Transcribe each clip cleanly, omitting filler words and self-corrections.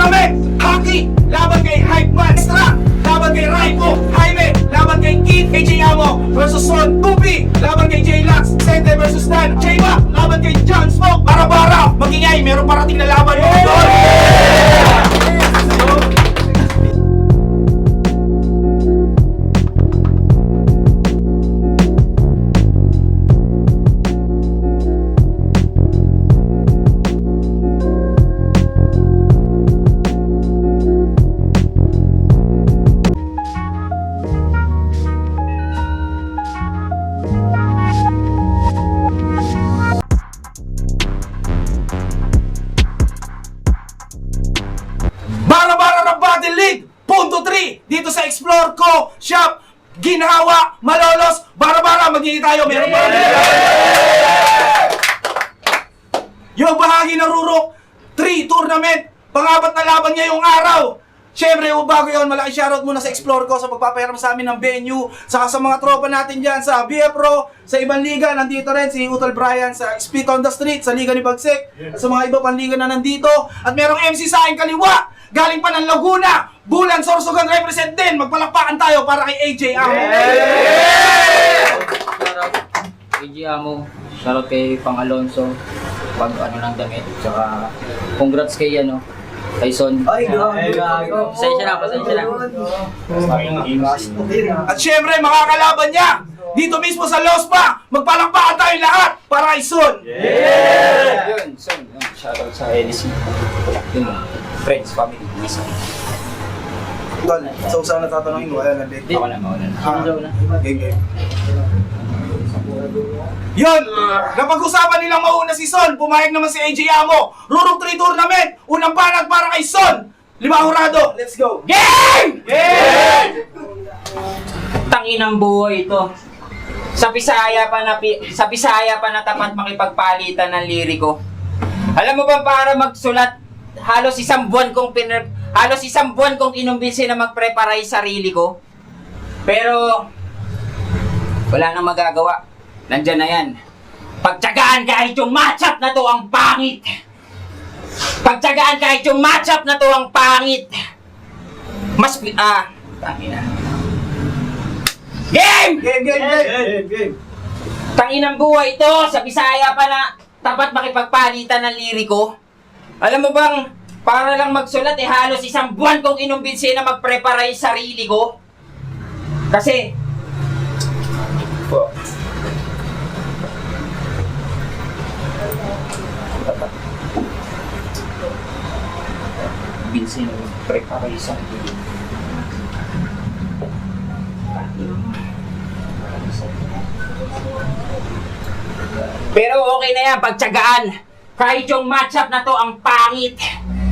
Tournament! Hockey! Laban kay Hypeman! Extra! Laban kay Raipo! Jaime! Laban kay Keith! AJ Amo versus Son! Tupi! Laban kay J-Lax! Sente versus Dan! J-Mac! Laban kay John Smoke! Bara-bara! Magingay! Meron parating na laban mga tol! Bara-bara ng Battle League! Punto 3! Dito sa Explore Co. Shop! Ginhawa! Malolos! Bara-bara! Magiging tayo! Meron pa rin! Yung bahagi ng Rurok 3 Tournament! Pangapat na laban ngayong araw! Siyempre, bago yun, malaki shoutout muna sa Explore Co. sa pagpapahiram sa amin ng venue, saka sa mga tropa natin dyan sa BF Pro, sa ibang liga, nandito rin si Utol Brian sa Spit on the Street, sa Liga ni Bagsik, at sa mga iba pang liga na nandito. At merong MC sa aking kaliwa, galing pa ng Laguna, Bulan Sorsogon represent din. Magpalakpakan tayo para kay AJ Amo. Shoutout AJ Amo, shoutout kay Pang Alonso, pag ano ng damit, tsaka congrats kay Tyson. Ay, Pasensya na. At syempre, makakalaban niya dito mismo sa Lospa. Magpalakpakan tayo lahat para kay Son. Yun, Son, shoutout sa LC. Yun, friends, family, Son. Tol, so saan natatanungin mo? Wala na, Dek. Ako na. Sino daw na? Game. Yun, napag-usapan nilang mauna si Son. Pumayag naman si AJ Amo. Rurok 3 Tournament. Unang banat para kay Son. 5 hurado. Let's go. Game! Tanginang buhay ito. Sa Bisaya pa na tapat makipagpalitan ng liriko. Alam mo ba, para magsulat, halos isang buwan kong inumbinsi na magprepara yung sarili ko. Pero wala nang magagawa. Nandyan na yan. Pagtyagaan kahit yung matchup na to ang pangit. Pagtyagaan kahit yung matchup na to ang pangit. Tangina. Game! Game. Tanginang buhay ito, sa Bisaya pa na tapat makipagpalitan ng liriko. Alam mo bang, para lang magsulat halos isang buwan kong inumbinsi na magprepara yung sarili ko. Kasi, Binsi na prepara yung sarili. pero okay na yan, pagtyagaan. Kahit yung matchup na to ang pangit.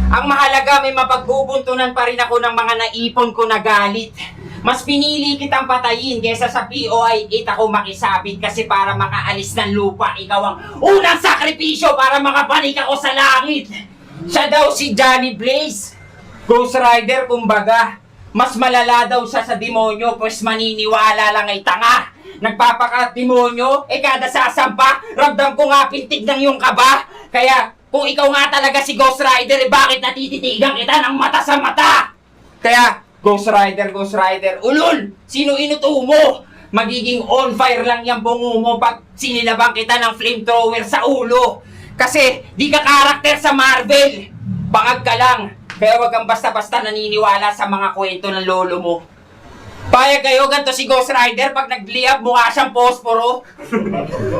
Ang mahalaga, may mapagbubuntunan pa rin ako ng mga naipon ko na galit. Mas pinili kitang patayin kesa sa POI 8 ako makisabit kasi para makaalis ng lupa, ikaw ang unang sakripisyo para makapanik ako sa langit. Siya daw si Johnny Blaze, Ghost Rider kumbaga. Mas malala daw siya sa demonyo, pues maniniwala lang ay tanga. Nagpapaka-demonyo, kada sasampa, ramdam ko nga pintig ng iyong kaba. Kaya kung ikaw nga talaga si Ghost Rider, bakit natititigan kita ng mata sa mata? Kaya, Ghost Rider, ulol! Sino inuto mo? Magiging on fire lang yung bungo mo pag sinilabang kita ng flamethrower sa ulo. Kasi di ka karakter sa Marvel. Bangag ka lang. Kaya wag kang basta-basta naniniwala sa mga kwento ng lolo mo. Payag kayo, ganito si Ghost Rider, pag nagliyab mukha siyang posporo.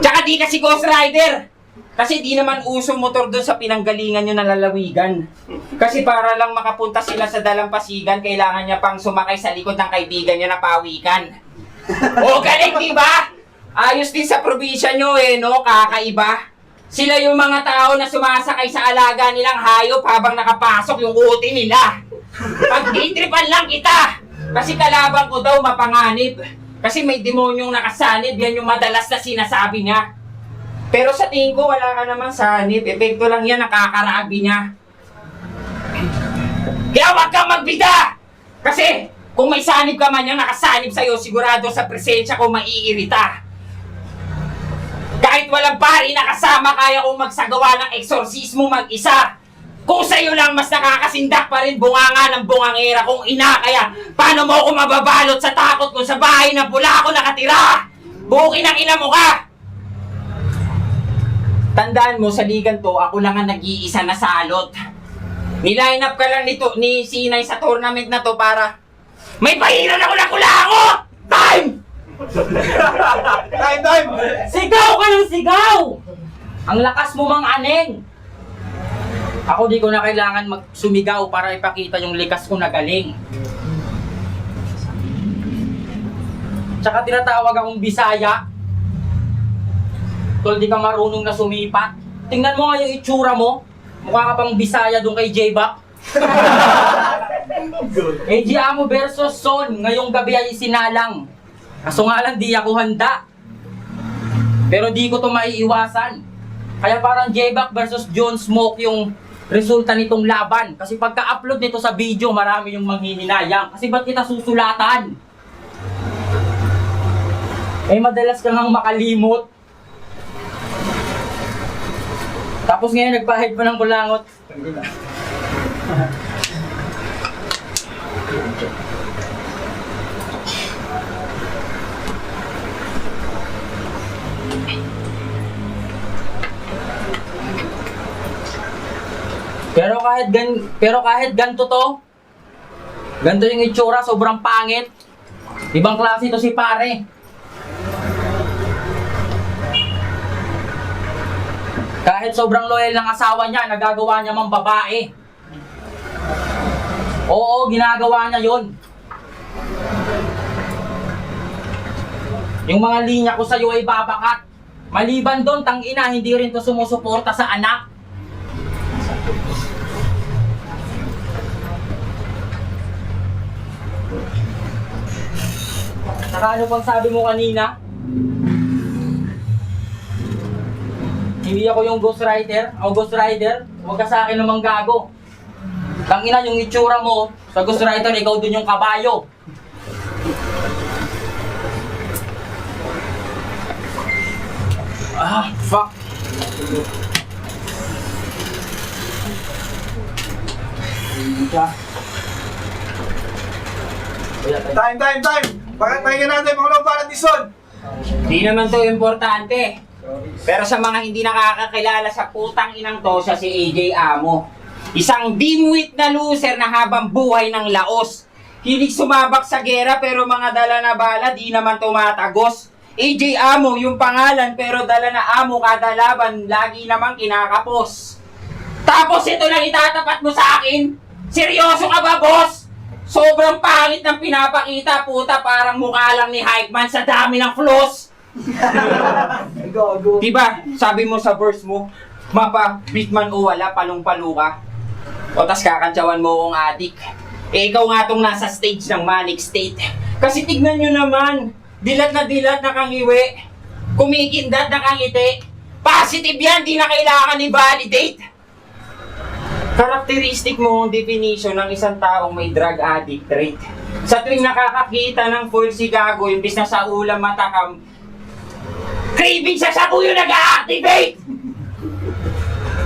Tsaka di ka si Ghost Rider. Kasi di naman uso motor doon sa pinanggalingan nyo na lalawigan. Kasi para lang makapunta sila sa dalampasigan, kailangan niya pang sumakay sa likod ng kaibigan niya na pawikan. O, galing, di ba? Ayos din sa probinsya nyo no? Kakaiba. Sila yung mga tao na sumasakay sa alaga nilang hayop habang nakapasok yung uti nila. Pag-itripan lang kita! Kasi kalaban ko daw mapanganib. Kasi may demonyong nakasanib, yan yung madalas na sinasabi niya. Pero sa tingin ko, wala ka namang sanib. Epekto lang yan, nakakarabi niya. Kaya wag kang magbida! Kasi kung may sanib ka man yung nakasanib sa'yo, sigurado sa presensya ko maiirita. Kahit walang pari na kasama, kaya kong magsagawa ng eksorsismo mag-isa. Kung sa'yo lang mas nakakasindak pa rin bunganga ng bungangera kung ina, kaya paano mo ako mababalot sa takot kung sa bahay na pula ako nakatira? Bukin ang ina mo ka! Tandaan mo, sa ligan to, ako lang ang nag-iisa na salot. Niline up ka lang ni Sinay sa tournament na to para may pahiran ako na kulango! Time! Time! Sigaw ka ng sigaw! Ang lakas mo mang aneng! Ako di ko na kailangan magsumigaw para ipakita yung likas ko na galing. Tsaka tinatawag akong Bisaya. Tol, di ka marunong na sumipat. Tingnan mo nga yung itsura mo. Mukha ka pang Bisaya doon kay J-Back. AJ Amo versus Son. Ngayong gabi ay isinalang. Kaso nga lang di ako handa. Pero di ko to maiiwasan. Kaya parang J-Back versus John Smoke yung resulta nitong laban. Kasi pagka-upload nito sa video, marami yung manghihinayang. Kasi ba't kita susulatan? Eh madalas ka ngang makalimot. Tapos ngayon nagpahid pa ng kulangot. Pero kahit ganto to, ganto yung itsura, sobrang pangit. Ibang klase to si pare. Kahit sobrang loyal ng asawa niya, nagagawa niya mang babae. Oo, ginagawa niya yon. Yung mga linya ko sa'yo ay babakat. Maliban doon, tangina, hindi rin to sumusuporta sa anak. Saka ano pang sabi mo kanina? Hindi ako yung ghostwriter o ghost rider. Huwag ka sa akin namang gago. Tangina yung itsura mo, sa ghostwriter, ikaw dun yung kabayo. Ah, fuck. Time! Pakinggan natin mga lomba ni Son. Di naman to importante. Pero sa mga hindi nakakakilala sa putang inang to, siya si AJ Amo. Isang dimwit na loser na habang buhay ng laos. Hilig sumabak sa gera pero mga dala na bala di naman tumatagos. AJ Amo yung pangalan pero dala na amo kada laban lagi namang kinakapos. Tapos ito lang itatapat mo sa akin? Seryoso ka ba, boss? Sobrang pangit ng pinapakita, puta, parang mukha lang ni Hypeman sa dami ng flaws. Diba, sabi mo sa verse mo, mapa, bitman o wala, palong-palo ka. O tas kakantsawan mo kong adik. Eh ikaw nga tong nasa stage ng manic state. Kasi tignan nyo naman, dilat na kangiwi, kumikindat na kangiti. Positive yan, di na kailangan i-validate. Karakteristik mo ang definition ng isang taong may drug addict trait. Sa tuwing nakakakita ng full si Gago, imbis na sa ulam matakam, craving sa sabu yung nag-a-activate!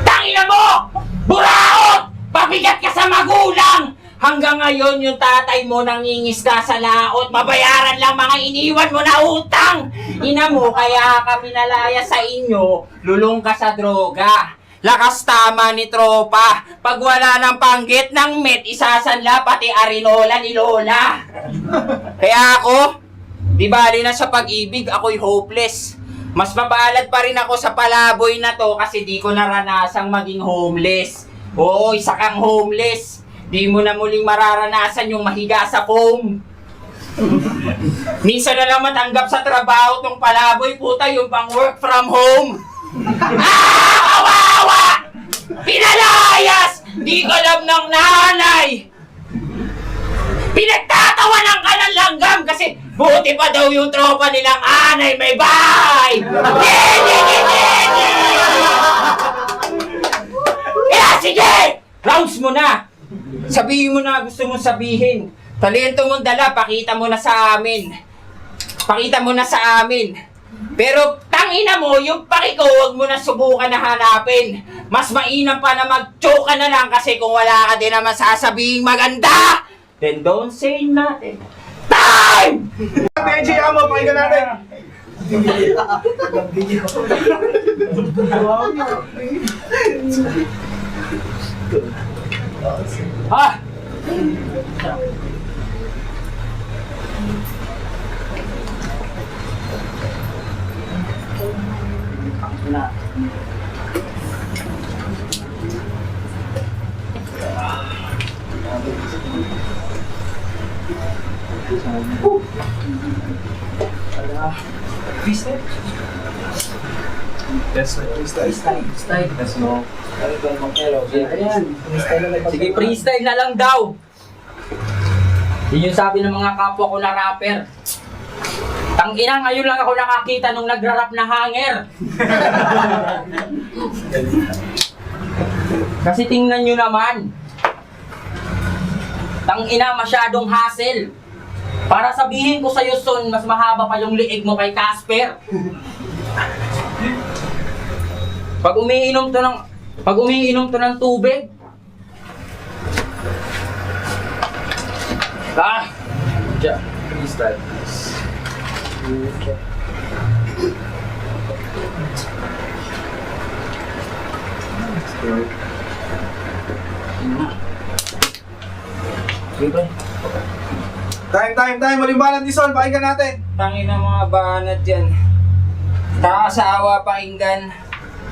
Tangina mo! Buraot! Pabigat ka sa magulang! Hanggang ngayon yung tatay mo nangingis ka sa laot, mabayaran lang mga iniwan mo na utang! Ina mo, kaya kami nalaya sa inyo, lulong ka sa droga. Lakas tama ni tropa. Pag wala ng panggit ng met, isasanla pati arinola ni Lola. Kaya ako, di bali na sa pag-ibig, ako'y hopeless. Mas mapalad pa rin ako sa palaboy na to kasi di ko naranasang maging homeless. Oo, isa kang homeless. Di mo na muling mararanasan yung mahiga sa foam. Minsan na lang matanggap sa trabaho tong palaboy, puta, yung pang work from home. Kawawa! Pinalayas! Di ka alam ng nanay! Pinagtatawanan ka ng langgam kasi buti pa daw yung tropa nilang anay may bahay! Kaya sige! Rounds mo na! Sabihin mo na gusto mong sabihin. Talento mong dala, pakita mo na sa amin. Pakita mo na sa amin. Pero tangina mo, yung pakiko, huwag mo na subukan na hanapin. mas mainam pa na mag-choke ka na lang kasi kung wala ka din naman sasabing maganda, then don't say nothing. Time! Benji, amo, pakinggan natin. Ha? Sige, freestyle na lang daw. Yun yung sabi ng mga kapwa ko na rapper. Tangina, ngayon lang ako nakakita nung nagra-rap na hanger. Kasi tingnan nyo naman. Tangina, masyadong hassle. Para sabihin ko sa'yo, Son, mas mahaba pa yung liig mo kay Casper. Pag umiinom to ng tubig, Freestyle. Time. Malimbanan, Dison, pakinggan natin. tangin ng mga banat yan. Kakaasawa pakinggan.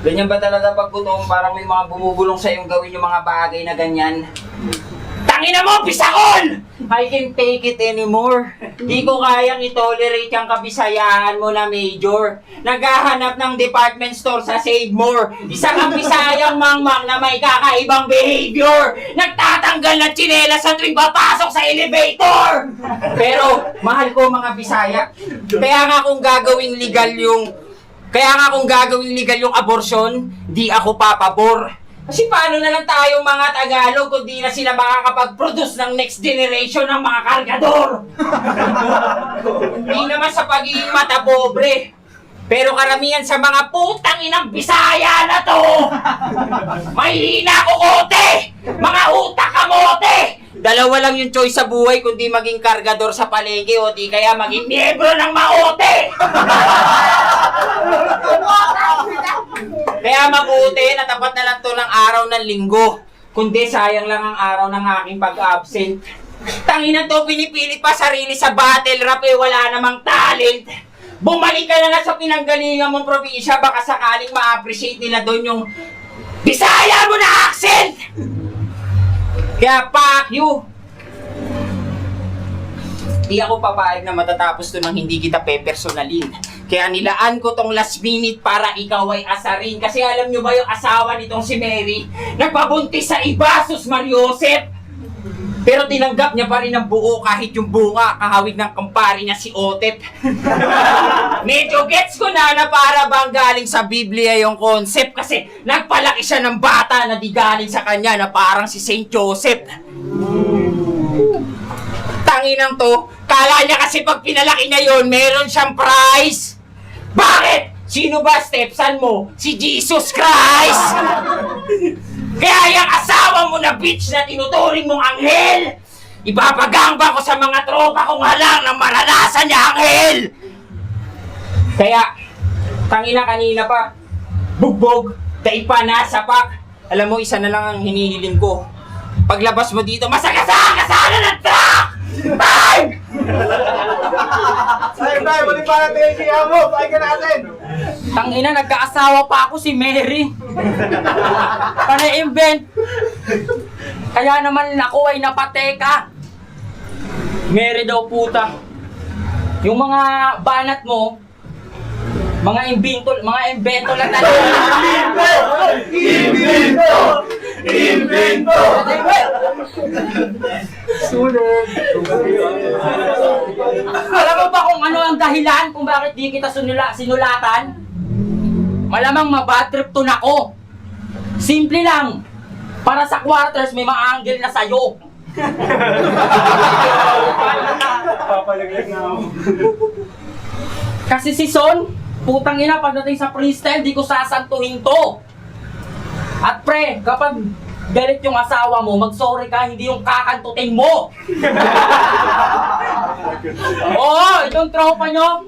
Ganyan ba talaga pag gutom? Parang may mga bumubulong sa yung gawin yung mga bagay na ganyan. Tangina mo, pisakol! I can't take it anymore. Di ko kayang itolerate yung kabisayahan mo na major. Naghahanap ng department store sa Save More. Isa kang bisayang mangmang na may kakaibang behavior. Nagtatanggal ng tsinelas sa tuwing papasok sa elevator. Pero, mahal ko mga bisaya. Kaya nga kung gagawing legal yung abortion, di ako papabor. Kasi paano na lang tayo mga Tagalog kung di na sila makakapag-produce ng next generation ng mga kargador? Hindi naman sa pagiging mata pobre. Pero karamihan sa mga putang inang Bisaya na to, may hina kukote! Mga utak kamote! Dalawa lang yung choice sa buhay kundi maging kargador sa palengke o di kaya maging miyembro ng maote! Kaya mabuti na tapat na lang to ng araw ng linggo. Kundi sayang lang ang araw ng aking pag-absent. Tanginan to, pinipilit pa sarili sa battle rap eh wala namang talent. Bumalik ka na lang sa pinanggalingan mong probinsya, baka sakaling ma-appreciate nila doon yung Bisaya mo na accent! Kaya fuck you! Di ako papayag na matatapos to nang hindi kita pepersonalin. Kaya nilaan ko tong last minute para ikaw ay asarin. Kasi alam nyo ba yung asawa nitong si Mary? Nagpabuntis sa iba, Sus Mariosep! Pero tinanggap niya pa rin ang buo kahit yung bunga, kahawig ng kumpari niya si Otep. Medyo gets ko na para bang galing sa Biblia yung concept kasi nagpalaki siya ng bata na di galing sa kanya na parang si Saint Joseph. Tanginang to, kala niya kasi pag pinalaki niya yon meron siyang prize. Bakit? Sino ba stepson mo? Si Jesus Christ! Kaya yung asawa mo na bitch na tinuturing mong anghel, ipapagamba ko sa mga tropa kong halang na maranasan niya anghel! Kaya, tangina kanina pa, bugbog, daipa na, sapak. Alam mo, isa na lang ang hinihiling ko. Paglabas mo dito, masagasaan ka sana ng truck! Time! Time, malimbanan, Benji, amo, pakinggan natin. Tangina, nagkaasawa pa ako si Mary. Pana-invent. Kaya naman ako ay napateka. Mary daw puta. Yung mga banat mo, mga invento lang talaga. Invento! Sulit. Alam mo ba kung ano ang dahilan kung bakit di kita sinulatan? Malamang mabad trip to na ko. Simple lang. Para sa quarters may mga angle na sayo. Papalaglag na ako. Kasi si Son, putang ina, pagdating sa freestyle, di ko sasantuhin to. At pre, kapag galit yung asawa mo, mag-sorry ka, hindi yung kakantutin mo! Oo, itong tropa nyo,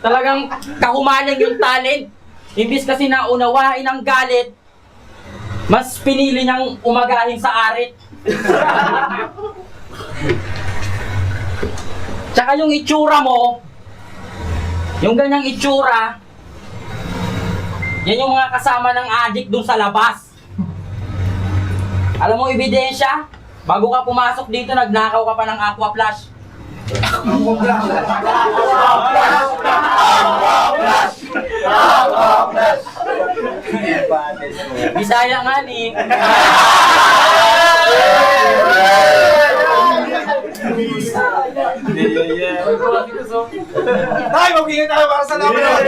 talagang kahumanan yung talent. Imbis kasi naunawain ang galit, mas pinili niyang umagahin sa arit. Tsaka yung itsura mo, yung ganyang itsura, yan yung mga kasama ng adik dun sa labas. Alam mo ebidensya? Bago ka pumasok dito, nagnakaw ka pa ng Aqua Flash. Bisaya nga ni. Tay, mag-ingat tayo para sa laban naman.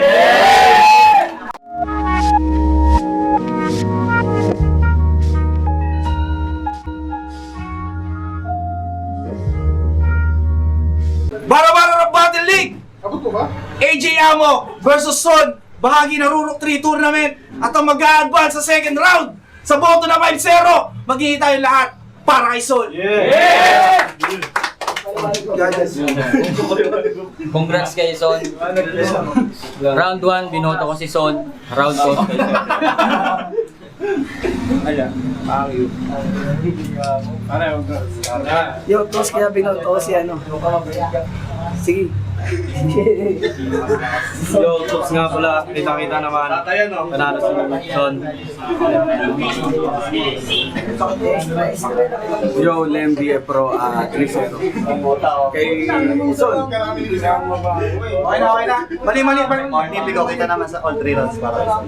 Bara-bara ng Battle League! AJ Amo versus Son, bahagi ng Rurok 3 tournament at ang mag-a-advance sa second round sa boto na 5-0. Magiging tayo lahat para kay Son. Congrats kay Son. Round 1, binoto ko si Son. Round 2. Yo, tos kaya binoto si ano. Sige. Yo, Tops nga pala, kita-kita naman. Panalo si Son. Yo, Lemby Pro 3-0. Kay Son. Okay na. Mali. Nipig okay ka naman sa all 3 rounds para.